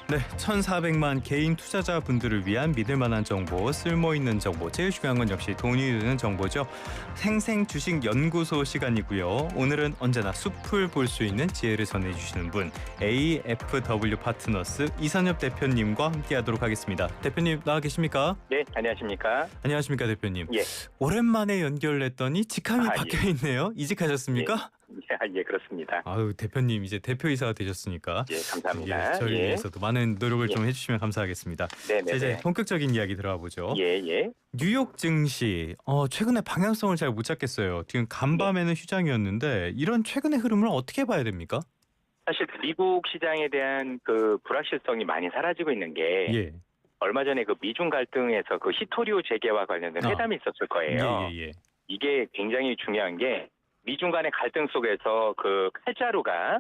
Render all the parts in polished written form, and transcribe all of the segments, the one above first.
네, 1,400만 개인 투자자분들을 위한 믿을 만한 정보, 쓸모 있는 정보, 제일 중요한 건 역시 돈이 드는 정보죠. 생생 주식 연구소 시간이고요. 오늘은 언제나 숲을 볼 수 있는 지혜를 전해주시는 분, AFW 파트너스 이선엽 대표님과 함께하도록 하겠습니다. 대표님 나와 계십니까? 네, 안녕하십니까? 안녕하십니까 대표님. 예. 오랜만에 연결했더니 직함이 바뀌어 있네요. 이직하셨습니까? 예, 그렇습니다. 아유 대표님 이제 대표이사가 되셨으니까 예, 감사합니다. 저희 위해서도 많은 노력을 좀 해주시면 감사하겠습니다. 네네. 이제 본격적인 이야기 들어가 보죠. 예. 뉴욕 증시 최근에 방향성을 잘 못 잡겠어요. 지금 간밤에는 휴장이었는데 이런 최근의 흐름을 어떻게 봐야 됩니까? 사실 미국 시장에 대한 그 불확실성이 많이 사라지고 있는 게 예. 얼마 전에 그 미중 갈등에서 그 히토리오 재개와 관련된 회담이 있었을 거예요. 예. 이게 굉장히 중요한 게 미중 간의 갈등 속에서 그 칼자루가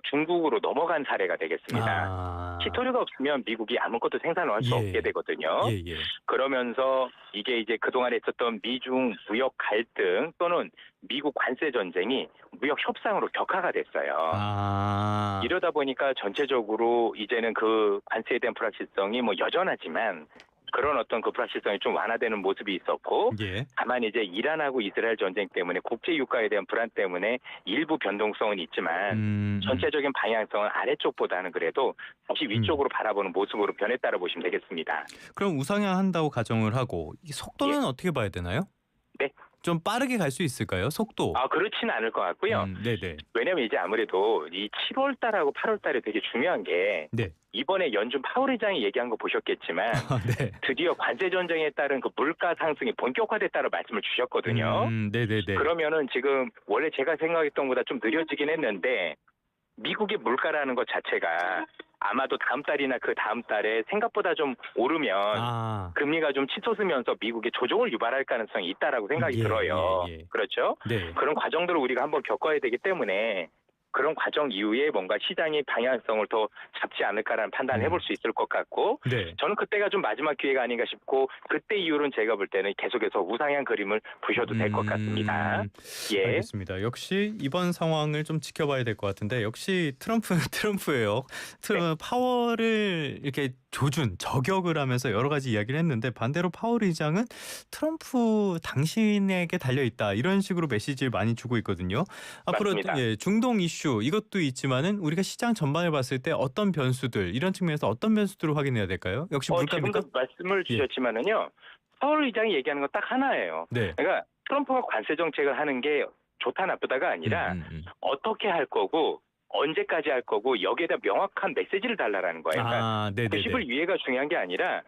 중국으로 넘어간 사례가 되겠습니다. 히토리오가 없으면 미국이 아무것도 생산을 할 수 없게 되거든요. 예. 그러면서 이게 이제 그동안에 있었던 미중 무역 갈등 또는 미국 관세 전쟁이 무역 협상으로 격화가 됐어요. 이러다 보니까 전체적으로 이제는 그 관세에 대한 불확실성이 뭐 여전하지만 그런 어떤 그 불확실성이 좀 완화되는 모습이 있었고, 다만 이제 이란하고 이스라엘 전쟁 때문에 국제 유가에 대한 불안 때문에 일부 변동성은 있지만 전체적인 방향성은 아래쪽보다는 그래도 다시 위쪽으로 바라보는 모습으로 변했다고 보시면 되겠습니다. 그럼 우상향한다고 가정을 하고 이 속도는 어떻게 봐야 되나요? 네. 좀 빠르게 갈 수 있을까요? 속도? 그렇지는 않을 것 같고요. 네네. 왜냐하면 이제 아무래도 이 7월 달하고 8월 달에 되게 중요한 게 이번에 연준 파월 의장이 얘기한 거 보셨겠지만 드디어 관세 전쟁에 따른 그 물가 상승이 본격화됐다고 말씀을 주셨거든요. 네네네. 그러면은 지금 원래 제가 생각했던 것보다 좀 느려지긴 했는데 미국의 물가라는 것 자체가 아마도 다음 달이나 그 다음 달에 생각보다 좀 오르면 금리가 좀 치솟으면서 미국의 조정을 유발할 가능성이 있다라고 생각이 들어요. 그렇죠? 그런 과정들을 우리가 한번 겪어야 되기 때문에 그런 과정 이후에 뭔가 시장의 방향성을 더 잡지 않을까라는 판단을 해볼 수 있을 것 같고 저는 그때가 좀 마지막 기회가 아닌가 싶고 그때 이후로는 제가 볼 때는 계속해서 우상향 그림을 보셔도 될 것 같습니다. 알겠습니다. 역시 이번 상황을 좀 지켜봐야 될 것 같은데 역시 트럼프예요. 파월을 이렇게 저격을 하면서 여러 가지 이야기를 했는데 반대로 파월 의장은 트럼프 당신에게 달려있다 이런 식으로 메시지를 많이 주고 있거든요. 앞으로 중동 이슈 이것도 있지만은 우리가 시장 전반을 봤을 때 어떤 변수들 이런 측면에서 어떤 변수들을 확인해야 될까요? 역시 물가입니까? 지금도 말씀을 주셨지만은요. 파월 의장이 얘기하는 건 딱 하나예요. 그러니까 트럼프가 관세 정책을 하는 게 좋다 나쁘다가 아니라 어떻게 할 거고 언제까지 할 거고 여기에 대한 명확한 메시지를 달라라는 거예요. 그러니까 90을 위해가 중요한 게 아니라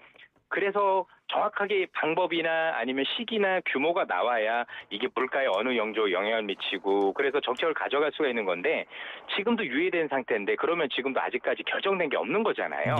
그래서 정확하게 방법이나 아니면 시기나 규모가 나와야 이게 물가에 어느 정도 영향을 미치고 그래서 정책을 가져갈 수가 있는 건데 지금도 유예된 상태인데 그러면 지금도 아직까지 결정된 게 없는 거잖아요.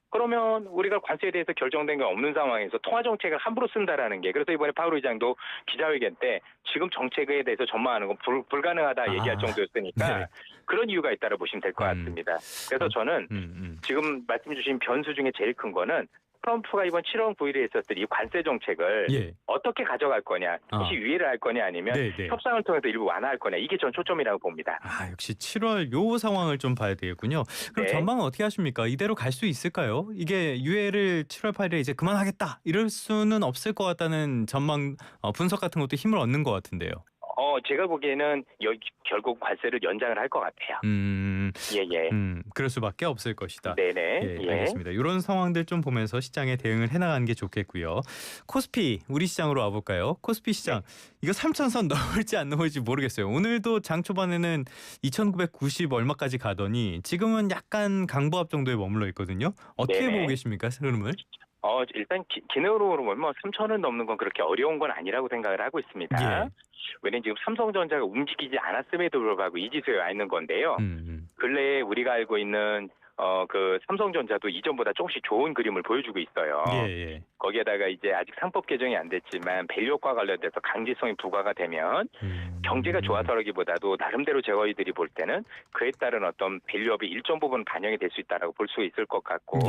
그러면 우리가 관세에 대해서 결정된 게 없는 상황에서 통화 정책을 함부로 쓴다라는 게 그래서 이번에 파월 의장도 기자회견 때 지금 정책에 대해서 전망하는 건 불가능하다 얘기할 정도였으니까 그런 이유가 있다고 보시면 될 것 같습니다. 그래서 저는 지금 말씀 주신 변수 중에 제일 큰 거는 트럼프가 이번 7월 9일에 있었던 이 관세 정책을 어떻게 가져갈 거냐, 혹시 유예를 할 거냐 아니면 협상을 통해서 일부 완화할 거냐 이게 전 초점이라고 봅니다. 역시 7월 요 상황을 좀 봐야 되겠군요. 그럼 전망은 어떻게 하십니까? 이대로 갈 수 있을까요? 이게 유예를 7월 8일에 이제 그만하겠다 이럴 수는 없을 것 같다는 전망 분석 같은 것도 힘을 얻는 것 같은데요. 제가 보기에는 결국 관세를 연장을 할 것 같아요. 그럴 수밖에 없을 것이다. 네네. 알겠습니다. 이런 상황들 좀 보면서 시장에 대응을 해나가는 게 좋겠고요. 코스피 우리 시장으로 와볼까요? 코스피 시장 이거 3,000선 넘을지 안 넘을지 모르겠어요. 오늘도 장 초반에는 2,990 얼마까지 가더니 지금은 약간 강보합 정도에 머물러 있거든요. 어떻게 보고 계십니까? 흐름을? 일단 기능으로 보면 3,000원 넘는 건 그렇게 어려운 건 아니라고 생각을 하고 있습니다. 왜냐면 지금 삼성전자가 움직이지 않았음에도 불구하고 이 지수에 와 있는 건데요. 근래에 우리가 알고 있는 그 삼성전자도 이전보다 조금씩 좋은 그림을 보여주고 있어요. 거기에다가 이제 아직 상법 개정이 안 됐지만 밸류업과 관련돼서 강제성이 부과가 되면 경제가 좋아서라기보다도 나름대로 저희들이 볼 때는 그에 따른 어떤 밸류업이 일정 부분 반영이 될 수 있다라고 볼 수 있을 것 같고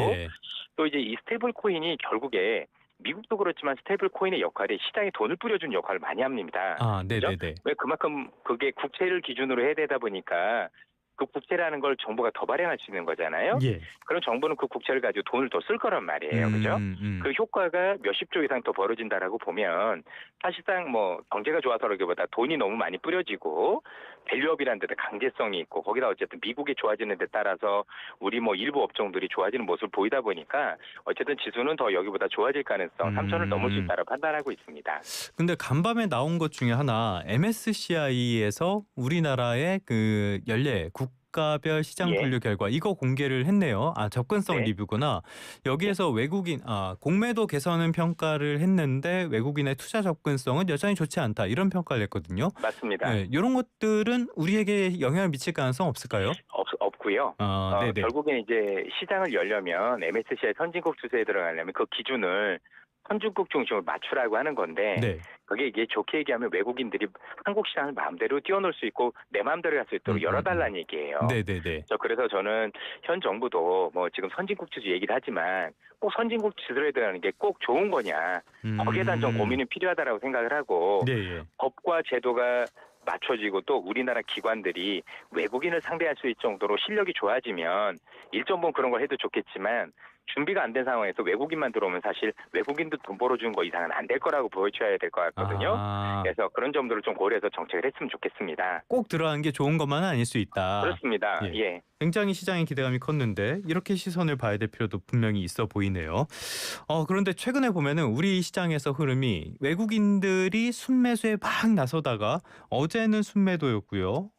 또 이제 이 스테이블 코인이 결국에 미국도 그렇지만 스테이블 코인의 역할이 시장에 돈을 뿌려주는 역할을 많이 합니다. 왜 그만큼 그게 국채를 기준으로 해야 되다 보니까 그 국채라는 걸 정부가 더 발행할 수 있는 거잖아요. 예. 그럼 정부는 그 국채를 가지고 돈을 더 쓸 거란 말이에요. 그죠? 그 효과가 몇십 조 이상 더 벌어진다라고 보면 사실상 뭐 경제가 좋아서라기보다 돈이 너무 많이 뿌려지고 밸류업이라는 데도 강제성이 있고 거기다 어쨌든 미국이 좋아지는 데 따라서 우리 뭐 일부 업종들이 좋아지는 모습을 보이다 보니까 어쨌든 지수는 더 여기보다 좋아질 가능성 3천을 넘을 수 있다고 판단하고 있습니다. 근데 간밤에 나온 것 중에 하나 MSCI에서 우리나라의 그 연례 국가별 시장 분류 결과 이거 공개를 했네요. 접근성 리뷰구나. 여기에서 외국인 공매도 개선은 평가를 했는데 외국인의 투자 접근성은 여전히 좋지 않다. 이런 평가를 했거든요. 맞습니다. 네, 이런 것들은 우리에게 영향을 미칠 가능성 없을까요? 없고요. 네네. 결국엔 이제 시장을 열려면 MSCI 선진국 추세에 들어가려면 그 기준을 선진국 중심으로 맞추라고 하는 건데 네. 그게 이게 좋게 얘기하면 외국인들이 한국 시장을 마음대로 뛰어놀 수 있고 내 마음대로 할 수 있도록 열어달라는 얘기예요. 네네네. 그래서 저는 현 정부도 뭐 지금 선진국 지수 얘기를 하지만 꼭 선진국 지수에 들어가는 게 꼭 좋은 거냐 거기에 대한 좀 고민이 필요하다라고 생각을 하고 법과 제도가 맞춰지고 또 우리나라 기관들이 외국인을 상대할 수 있을 정도로 실력이 좋아지면 일정 부분 그런 걸 해도 좋겠지만 준비가 안 된 상황에서 외국인만 들어오면 사실 외국인도 돈 벌어주는 거 이상은 안 될 거라고 보여줘야 될 것 같거든요. 그래서 그런 점들을 좀 고려해서 정책을 했으면 좋겠습니다. 꼭 들어가는 게 좋은 것만은 아닐 수 있다. 그렇습니다. 예. 굉장히 시장의 기대감이 컸는데 이렇게 시선을 봐야 될 필요도 분명히 있어 보이네요. 그런데 최근에 보면은 우리 시장에서 흐름이 외국인들이 순매수에 막 나서다가 어제는 순매도였고요.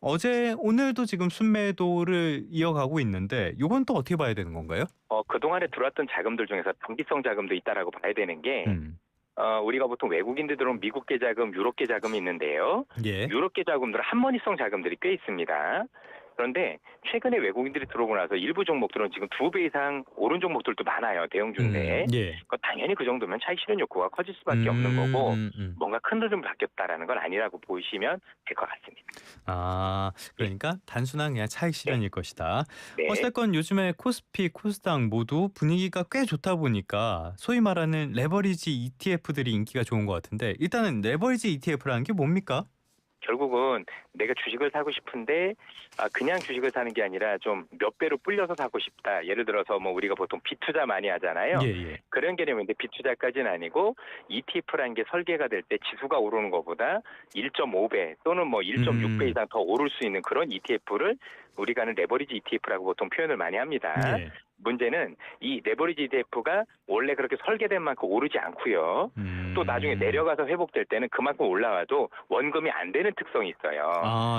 오늘도 지금 순매도를 이어가고 있는데 이건 또 어떻게 봐야 되는 건가요? 그동안에 들어왔던 자금들 중에서 단기성 자금도 있다라고 봐야 되는 게 우리가 보통 외국인들 들어오면 미국계 자금, 유럽계 자금이 있는데요. 유럽계 자금들은 한머니성 자금들이 꽤 있습니다. 그런데 최근에 외국인들이 들어오고 나서 일부 종목들은 지금 2배 이상 오른 종목들도 많아요. 대형주인데. 당연히 그 정도면 차익 실현 욕구가 커질 수밖에 없는 거고 뭔가 큰 흐름이 바뀌었다라는 건 아니라고 보시면 될 것 같습니다. 그러니까 단순한 그냥 차익 실현일 것이다. 어쨌건 요즘에 코스피, 코스닥 모두 분위기가 꽤 좋다 보니까 소위 말하는 레버리지 ETF들이 인기가 좋은 것 같은데 일단은 레버리지 ETF라는 게 뭡니까? 결국은 내가 주식을 사고 싶은데 그냥 주식을 사는 게 아니라 좀 몇 배로 불려서 사고 싶다. 예를 들어서 뭐 우리가 보통 비투자 많이 하잖아요. 그런 개념인데 비투자까지는 아니고 ETF라는 게 설계가 될 때 지수가 오르는 것보다 1.5배 또는 뭐 1.6배 이상 더 오를 수 있는 그런 ETF를 우리가 하는 레버리지 ETF라고 보통 표현을 많이 합니다. 문제는 이 레버리지 ETF가 원래 그렇게 설계된 만큼 오르지 않고요. 또 나중에 내려가서 회복될 때는 그만큼 올라와도 원금이 안 되는 특성이 있어요.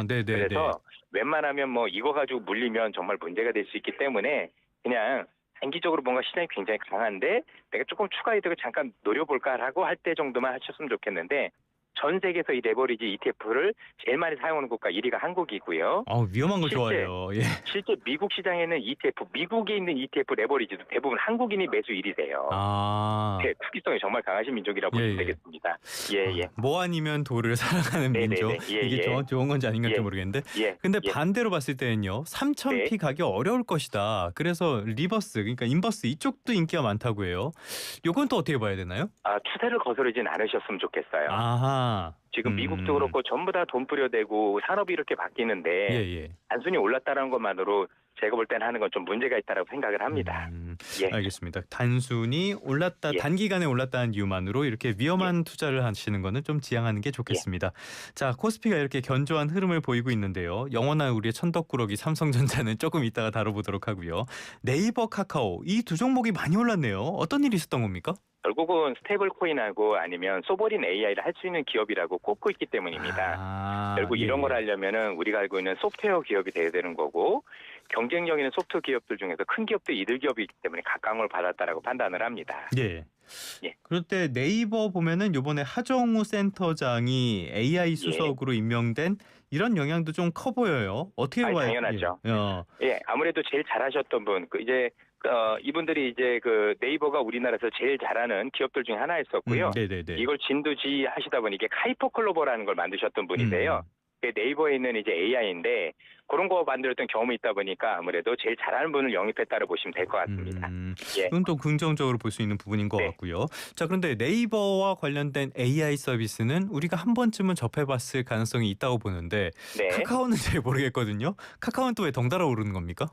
그래서 웬만하면 뭐 이거 가지고 물리면 정말 문제가 될 수 있기 때문에 그냥 단기적으로 뭔가 시장이 굉장히 강한데 내가 조금 추가 이득을 잠깐 노려볼까라고 할 때 정도만 하셨으면 좋겠는데 전 세계에서 이 레버리지 ETF를 제일 많이 사용하는 국가 1위가 한국이고요. 위험한 거 좋아해요. 실제 미국 시장에는 ETF, 미국에 있는 ETF 레버리지도 대부분 한국인이 매수 1위세요. 투기성이 정말 강하신 민족이라고 보시면 되겠습니다. 뭐 아니면 도를 사랑하는 민족. 이게 좋은 건지 아닌 건지 모르겠는데. 근데 반대로 봤을 때는요. 3,000피 가기 어려울 것이다. 그래서 리버스, 그러니까 인버스 이쪽도 인기가 많다고 해요. 요건 또 어떻게 봐야 되나요? 추세를 거스르진 않으셨으면 좋겠어요. 지금 미국도 그렇고 전부 다 돈 뿌려대고 산업이 이렇게 바뀌는데 단순히 올랐다는 것만으로 제가 볼 때는 하는 건 좀 문제가 있다고 생각을 합니다. 알겠습니다. 단순히 올랐다 단기간에 올랐다는 이유만으로 이렇게 위험한 투자를 하시는 거는 좀 지양하는 게 좋겠습니다. 자, 코스피가 이렇게 견조한 흐름을 보이고 있는데요. 영원한 우리의 천덕꾸러기 삼성전자는 조금 이따가 다뤄보도록 하고요. 네이버, 카카오 이 두 종목이 많이 올랐네요. 어떤 일이 있었던 겁니까? 결국은 스테이블 코인하고 아니면 소버린 AI를 할 수 있는 기업이라고 꼽고 있기 때문입니다. 결국 이런 걸 하려면은 우리가 알고 있는 소프트웨어 기업이 돼야 되는 거고 경쟁력 있는 소프트 기업들 중에서 큰 기업도 이들 기업이기 때문에 각광을 받았다라고 판단을 합니다. 그런데 네이버 보면은 이번에 하정우 센터장이 AI 수석으로 임명된 이런 영향도 좀 커 보여요. 어떻게 봐요? 당연하죠. 아무래도 제일 잘하셨던 분, 이분들이 이제 그 네이버가 우리나라에서 제일 잘하는 기업들 중에 하나였었고요. 이걸 진두지휘하시다 보니 이게 카이퍼 클로버라는 걸 만드셨던 분인데요. 네이버에 있는 이제 AI인데 그런 거 만들었던 경험이 있다 보니까 아무래도 제일 잘하는 분을 영입했다고 보시면 될 것 같습니다. 예. 그건 또 긍정적으로 볼 수 있는 부분인 것 네. 같고요. 자, 그런데 네이버와 관련된 AI 서비스는 우리가 한 번쯤은 접해봤을 가능성이 있다고 보는데 네. 카카오는 잘 모르겠거든요. 카카오는 또 왜 덩달아 오르는 겁니까?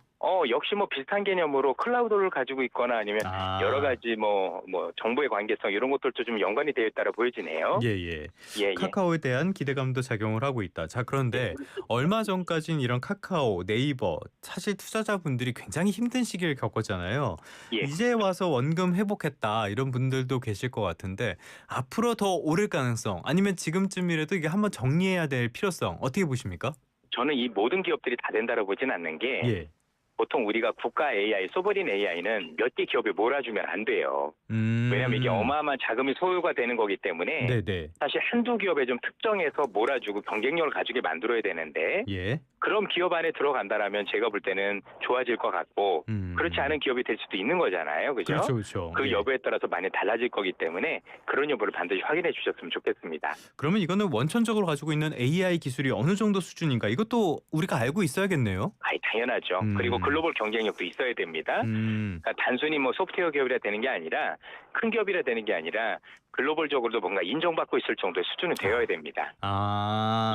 역시 뭐 비슷한 개념으로 클라우드를 가지고 있거나 아니면 여러 가지 뭐 정보의 관계성 이런 것들도 좀 연관이 되어 있다고 보여지네요. 예. 예. 카카오에 대한 기대감도 작용을 하고 있다. 자, 그런데 얼마 전까지는 이런 카카오, 네이버 사실 투자자분들이 굉장히 힘든 시기를 겪었잖아요. 예. 이제 와서 원금 회복했다 이런 분들도 계실 것 같은데 앞으로 더 오를 가능성 아니면 지금쯤이라도 이게 한번 정리해야 될 필요성 어떻게 보십니까? 저는 이 모든 기업들이 다 된다고 보진 않는 게 예. 보통 우리가 국가 AI, 소버린 AI는 몇 개 기업에 몰아주면 안 돼요. 왜냐하면 이게 어마어마한 자금이 소요가 되는 거기 때문에 네네. 사실 한두 기업에 좀 특정해서 몰아주고 경쟁력을 가지게 만들어야 되는데 예. 그럼 기업 안에 들어간다라면 제가 볼 때는 좋아질 것 같고 그렇지 않은 기업이 될 수도 있는 거잖아요. 그죠? 그렇죠. 그 예. 여부에 따라서 많이 달라질 거기 때문에 그런 여부를 반드시 확인해 주셨으면 좋겠습니다. 그러면 이거는 원천적으로 가지고 있는 AI 기술이 어느 정도 수준인가 이것도 우리가 알고 있어야겠네요. 당연하죠. 그리고 글로벌 경쟁력도 있어야 됩니다. 그러니까 단순히 뭐 소프트웨어 기업이라 되는 게 아니라 큰 기업이라 되는 게 아니라 글로벌적으로도 뭔가 인정받고 있을 정도의 수준은 되어야 됩니다.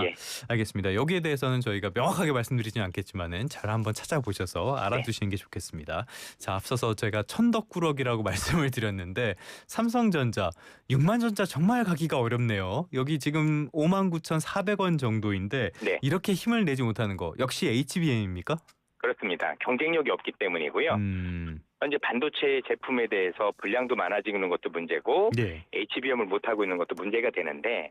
예. 알겠습니다. 여기에 대해서는 저희가 명확하게 말씀드리진 않겠지만은 잘 한번 찾아보셔서 알아두시는 게 좋겠습니다. 자, 앞서서 제가 천덕꾸러기라고 말씀을 드렸는데 삼성전자 6만 전자 정말 가기가 어렵네요. 여기 지금 59,400원 정도인데 네. 이렇게 힘을 내지 못하는 거 역시 HBM입니까? 그렇습니다. 경쟁력이 없기 때문이고요. 현재 반도체 제품에 대해서 분량도 많아지는 것도 문제고 네. HBM을 못하고 있는 것도 문제가 되는데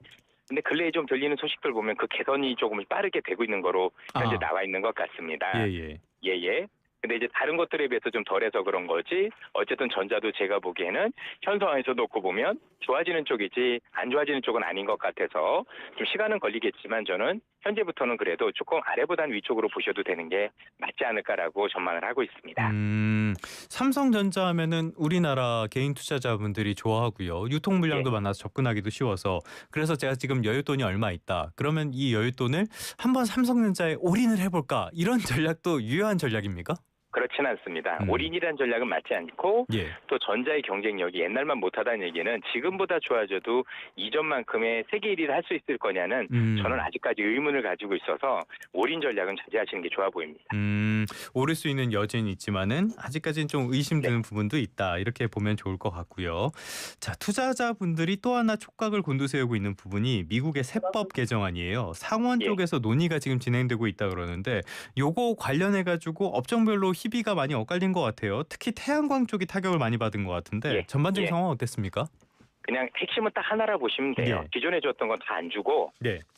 근데 근래에 좀 들리는 소식들 보면 그 개선이 조금 빠르게 되고 있는 거로 현재 나와 있는 것 같습니다. 예. 근데 이제 다른 것들에 비해서 좀 덜해서 그런 거지 어쨌든 전자도 제가 보기에는 현 상황에서 놓고 보면 좋아지는 쪽이지 안 좋아지는 쪽은 아닌 것 같아서 좀 시간은 걸리겠지만 저는 현재부터는 그래도 조금 아래보다는 위쪽으로 보셔도 되는 게 맞지 않을까라고 전망을 하고 있습니다. 삼성전자 하면은 우리나라 개인 투자자분들이 좋아하고요. 유통 물량도 많아서 접근하기도 쉬워서 그래서 제가 지금 여윳돈이 얼마 있다. 그러면 이 여윳돈을 한번 삼성전자에 올인을 해볼까 이런 전략도 유효한 전략입니까? 그렇지는 않습니다. 올인이라는 전략은 맞지 않고 또 전자의 경쟁력이 옛날만 못하다는 얘기는 지금보다 좋아져도 이전만큼의 세계 1위를 할 수 있을 거냐는 저는 아직까지 의문을 가지고 있어서 올인 전략은 자제하시는 게 좋아 보입니다. 오를 수 있는 여지는 있지만은 아직까지는 좀 의심되는 부분도 있다. 이렇게 보면 좋을 것 같고요. 자, 투자자분들이 또 하나 촉각을 곤두세우고 있는 부분이 미국의 세법 개정안이에요. 상원 쪽에서 논의가 지금 진행되고 있다 그러는데 요거 관련해 가지고 업종별로 희비가 많이 엇갈린 것 같아요. 특히 태양광 쪽이 타격을 많이 받은 것 같은데 전반적인 상황은 어땠습니까? 그냥 핵심은 딱 하나라 보시면 돼요. 기존에 줬던 건 다 안 주고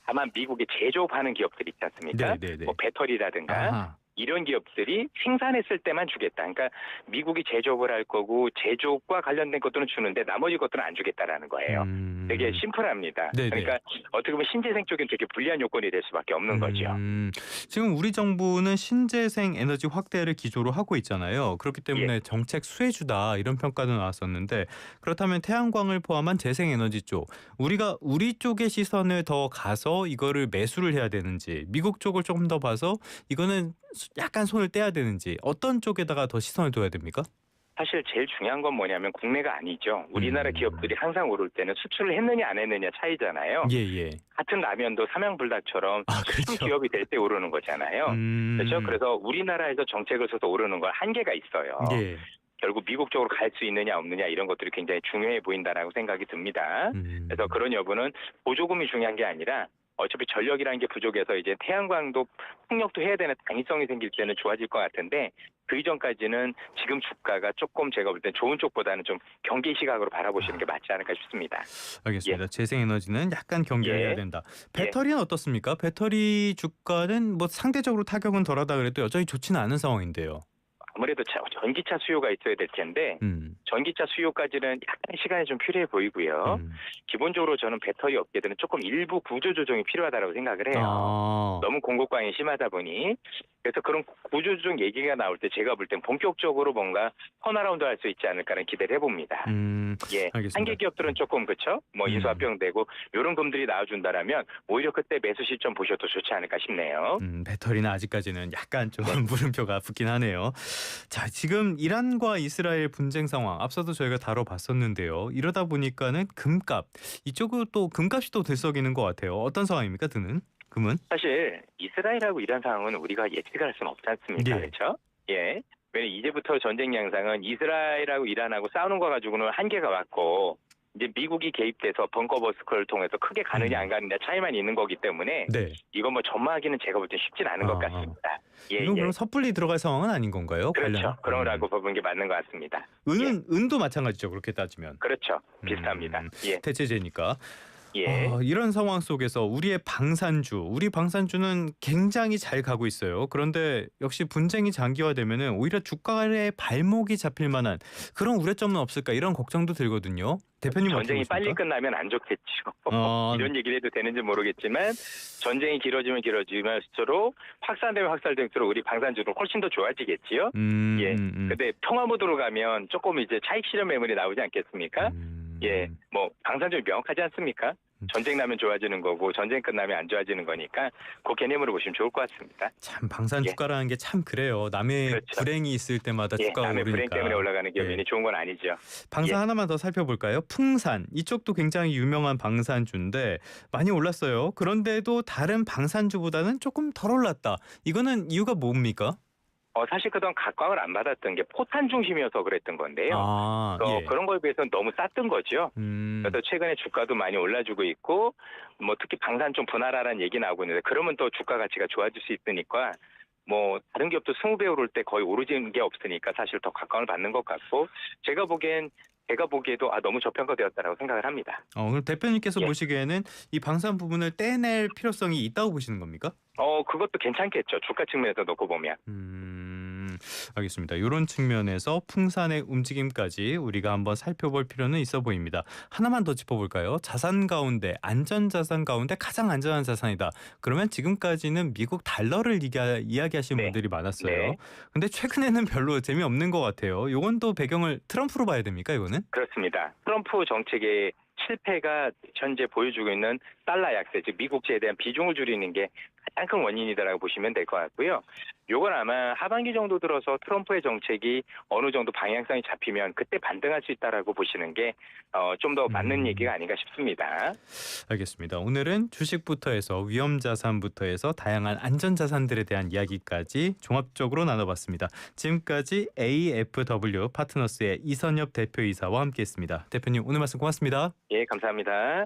다만 미국에 제조업하는 기업들 있지 않습니까? 뭐 배터리라든가 이런 기업들이 생산했을 때만 주겠다. 그러니까 미국이 제조업을 할 거고 제조업과 관련된 것들은 주는데 나머지 것들은 안 주겠다라는 거예요. 되게 심플합니다. 그러니까 어떻게 보면 신재생 쪽엔 되게 불리한 요건이 될 수밖에 없는 거죠. 지금 우리 정부는 신재생 에너지 확대를 기조로 하고 있잖아요. 그렇기 때문에 정책 수혜주다 이런 평가도 나왔었는데 그렇다면 태양광을 포함한 재생에너지 쪽 우리가 우리 쪽의 시선을 더 가서 이거를 매수를 해야 되는지 미국 쪽을 조금 더 봐서 이거는 약간 손을 떼야 되는지 어떤 쪽에다가 더 시선을 둬야 됩니까? 사실 제일 중요한 건 뭐냐면 국내가 아니죠. 우리나라 기업들이 항상 오를 때는 수출을 했느냐 안 했느냐 차이잖아요. 같은 라면도 삼양불닭처럼 수출 기업이 될 때 오르는 거잖아요. 그렇죠? 그래서 우리나라에서 정책을 써서 오르는 건 한계가 있어요. 결국 미국 쪽으로 갈 수 있느냐 없느냐 이런 것들이 굉장히 중요해 보인다라고 생각이 듭니다. 그래서 그런 여부는 보조금이 중요한 게 아니라 어차피 전력이라는 게 부족해서 이제 태양광도 풍력도 해야 되는 당위성이 생길 때는 좋아질 것 같은데 그 이전까지는 지금 주가가 조금 제가 볼 때 좋은 쪽보다는 좀 경계 시각으로 바라보시는 게 맞지 않을까 싶습니다. 알겠습니다. 재생에너지는 약간 경계를 해야 된다. 배터리는 어떻습니까? 배터리 주가는 뭐 상대적으로 타격은 덜하다 그래도 여전히 좋지는 않은 상황인데요. 아무래도 전기차 수요가 있어야 될 텐데 전기차 수요까지는 약간 시간이 좀 필요해 보이고요. 기본적으로 저는 배터리 업계들은 조금 일부 구조 조정이 필요하다고 생각을 해요. 너무 공급 과잉이 심하다 보니 그래서 그런 구조조정 얘기가 나올 때 제가 볼 땐 본격적으로 뭔가 턴어라운드 할 수 있지 않을까라는 기대를 해봅니다. 예, 알겠습니다. 한계 기업들은 조금 그렇죠. 뭐 인수합병되고 이런 금들이 나와준다라면 오히려 그때 매수 시점 보셔도 좋지 않을까 싶네요. 배터리는 아직까지는 약간 좀 물음표가 붙긴 하네요. 자, 지금 이란과 이스라엘 분쟁 상황 앞서도 저희가 다뤄봤었는데요. 이러다 보니까는 금값 이쪽으로 또 금값이 또 들썩이는 것 같아요. 어떤 상황입니까, 드는? 금은? 사실 이스라엘하고 이란 상황은 우리가 예측을 할 수는 없지 않습니까? 예. 그렇죠? 예. 왜냐면 이제부터 전쟁 양상은 이스라엘하고 이란하고 싸우는 거 가지고는 한계가 왔고 이제 미국이 개입돼서 벙커버스커를 통해서 크게 가느냐 안 가느냐 차이만 있는 거기 때문에 네. 이건 뭐 전망하기는 제가 볼 때 쉽진 않은 것 같습니다. 예, 이건 그럼 섣불리 들어갈 상황은 아닌 건가요? 그렇죠. 그런 거라고 보는 게 맞는 것 같습니다. 은도 마찬가지죠. 그렇게 따지면. 그렇죠. 비슷합니다. 예. 대체제니까. 예. 이런 상황 속에서 우리 방산주는 굉장히 잘 가고 있어요. 그런데 역시 분쟁이 장기화되면은 오히려 주가의 발목이 잡힐 만한 그런 우려점은 없을까 이런 걱정도 들거든요. 대표님 전쟁이 어떻게 빨리 보십니까? 끝나면 안 좋겠죠. 이런 얘기를 해도 되는지 모르겠지만 전쟁이 길어지면서로 확산되면 확산될수록 우리 방산주도 훨씬 더 좋아지겠지요. 예. 근데 평화 모드로 가면 조금 이제 차익 실현 매물이 나오지 않겠습니까? 예. 뭐 방산주 명확하지 않습니까? 전쟁 나면 좋아지는 거고 전쟁 끝나면 안 좋아지는 거니까 그 개념으로 보시면 좋을 것 같습니다. 참 방산 주가라는 게 참 그래요. 남의 그렇죠. 불행이 있을 때마다 주가가 남의 오르니까. 불행 때문에 올라가는 게 예. 좋은 건 아니죠. 방산 하나만 더 살펴볼까요? 풍산 이쪽도 굉장히 유명한 방산주인데 많이 올랐어요. 그런데도 다른 방산주보다는 조금 덜 올랐다. 이거는 이유가 뭡니까? 사실 그동안 각광을 안 받았던 게 포탄 중심이어서 그랬던 건데요. 예. 그런 거에 비해서는 너무 쌌던 거죠. 그래서 최근에 주가도 많이 올라주고 있고 뭐 특히 방산 좀 분할하라는 얘기 나오고 있는데 그러면 또 주가 가치가 좋아질 수 있으니까 뭐 다른 기업도 20배 오를 때 거의 오르는 게 없으니까 사실 더 각광을 받는 것 같고 제가 보기에도 너무 저평가되었다라고 생각을 합니다. 그럼 대표님께서 보시기에는 이 방산 부분을 떼낼 필요성이 있다고 보시는 겁니까? 그것도 괜찮겠죠. 주가 측면에서 놓고 보면. 알겠습니다. 이런 측면에서 풍산의 움직임까지 우리가 한번 살펴볼 필요는 있어 보입니다. 하나만 더 짚어볼까요? 자산 가운데 안전자산 가운데 가장 안전한 자산이다. 그러면 지금까지는 미국 달러를 이야기하시는 분들이 많았어요. 근데 최근에는 별로 재미없는 것 같아요. 이건 또 배경을 트럼프로 봐야 됩니까? 이거는? 그렇습니다. 트럼프 정책의 실패가 현재 보여주고 있는 달러 약세, 즉 미국제에 대한 비중을 줄이는 게 가장 큰 원인이다라고 보시면 될 것 같고요. 요건 아마 하반기 정도 들어서 트럼프의 정책이 어느 정도 방향성이 잡히면 그때 반등할 수 있다라고 보시는 게 좀 더 맞는 얘기가 아닌가 싶습니다. 알겠습니다. 오늘은 주식부터 해서 위험자산부터 해서 다양한 안전자산들에 대한 이야기까지 종합적으로 나눠봤습니다. 지금까지 AFW 파트너스의 이선엽 대표이사와 함께했습니다. 대표님 오늘 말씀 고맙습니다. 예, 감사합니다.